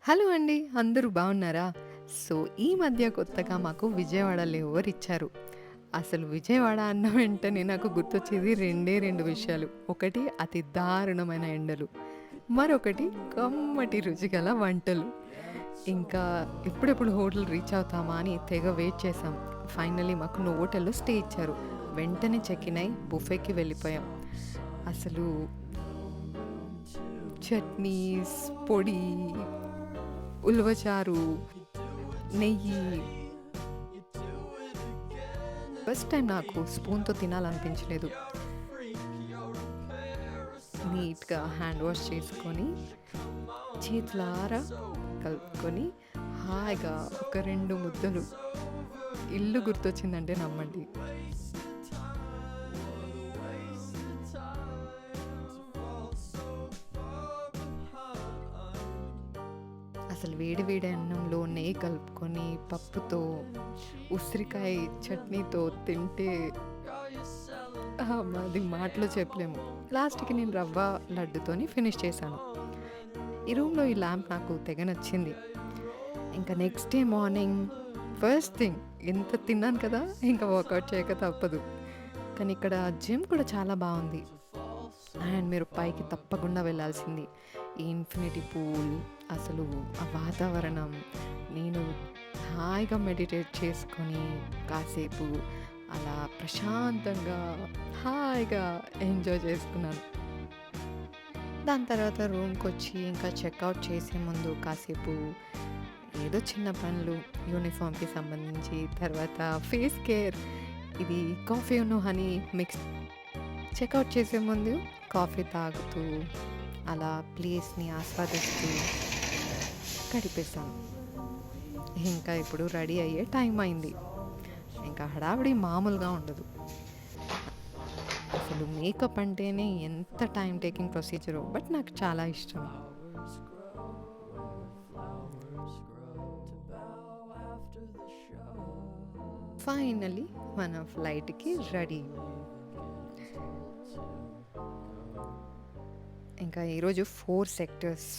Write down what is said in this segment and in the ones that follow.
Hello అండి. అందరూ బాగున్నారా? సో, ఈ మధ్య కొత్తగా మాకు విజయవాడ లేఓవర్ ఇచ్చారు. అసలు విజయవాడ అన్న వెంటనే నాకు గుర్తొచ్చేది రెండే 2 విషయాలు. ఒకటి అతి దారుణమైన ఎండలు. మరొకటి కమ్మటి రుచిగల వంటలు. ఇంకా ఎప్పుడెప్పుడు హోటల్ రీచ్ అవుతామా అని తెగ వెయిట్ చేశాం. ఫైనల్లీ మాకు నోవోటెల్‌లో స్టే ఇచ్చారు. వెంటనే చెక్ ఇన్ అయి బుఫేకి వెళ్ళిపోయాం. అసలు చట్నీస్, పొడి, ఉలవచారు, నెయ్యి. ఫస్ట్ టైం నాకు స్పూన్‌తో తినాలనిపించలేదు. నీట్‌గా హ్యాండ్ వాష్ చేసుకొని, చేతులారా కలుపుకొని, హాయిగా ఒక 2 ముద్దలు ఇల్లు గుర్తొచ్చిందంటే నమ్మండి. అసలు వేడి వేడి అన్నంలో నెయ్యి కలుపుకొని, పప్పుతో, ఉసిరికాయ చట్నీతో తింటే మాది మాటలో చెప్పలేము. లాస్ట్‌కి నేను రవ్వ లడ్డుతోని ఫినిష్ చేశాను. ఈ రూమ్‌లో ఈ ల్యాంప్ నాకు తెగ నచ్చింది. ఇంకా next day morning first thing ఎంత తిన్నాను కదా! ఇంకా వర్కౌట్ చేయక తప్పదు. కానీ ఇక్కడ జిమ్ కూడా చాలా బావుంది. అండ్ మీరు పైకి తప్పకుండా వెళ్ళాల్సింది. ఈ ఇన్ఫినిటీ పూల్, అసలు ఆ వాతావరణం, నేను హాయిగా మెడిటేట్ చేసుకొని కాసేపు అలా ప్రశాంతంగా హాయిగా ఎంజాయ్ చేసుకున్నాను. దాని తర్వాత రూమ్‌కొచ్చి ఇంకా చెక్‌ఔట్ చేసే ముందు కాసేపు ఏదో చిన్న పనులు యూనిఫామ్‌కి సంబంధించి, తర్వాత ఫేస్ కేర్, ఇది కాఫీను హనీ మిక్స్. చెక్‌ఔట్ చేసే ముందు కాఫీ తాగుతూ అలా ప్లేస్‌ని ఆస్వాదిస్తూ గడిపేశాను. ఇంకా ఇప్పుడు రెడీ అయ్యే టైం అయింది. ఇంకా హడావిడి మామూలుగా ఉండదు. అసలు మేకప్ అంటేనే ఎంత టైమ్ టేకింగ్ ప్రొసీజరో, బట్ నాకు చాలా ఇష్టం. ఫైనల్లీ మన ఫ్లైట్‌కి రెడీ. ఇంకా ఈరోజు 4 సెక్టర్స్.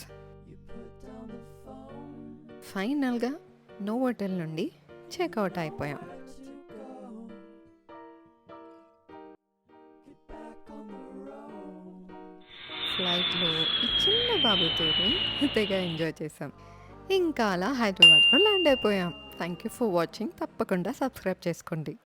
ఫైనల్‌గా నోవోటెల్ నుండి చెక్‌ఔట్ అయిపోయాం. ఫ్లైట్‌లో ఈ చిన్న బాబుతోని తెగ ఎంజాయ్ చేశాం. ఇంకా అలా హైదరాబాద్‌లో ల్యాండ్ అయిపోయాం. Thank you for watching. తప్పకుండా సబ్స్క్రైబ్ చేసుకోండి.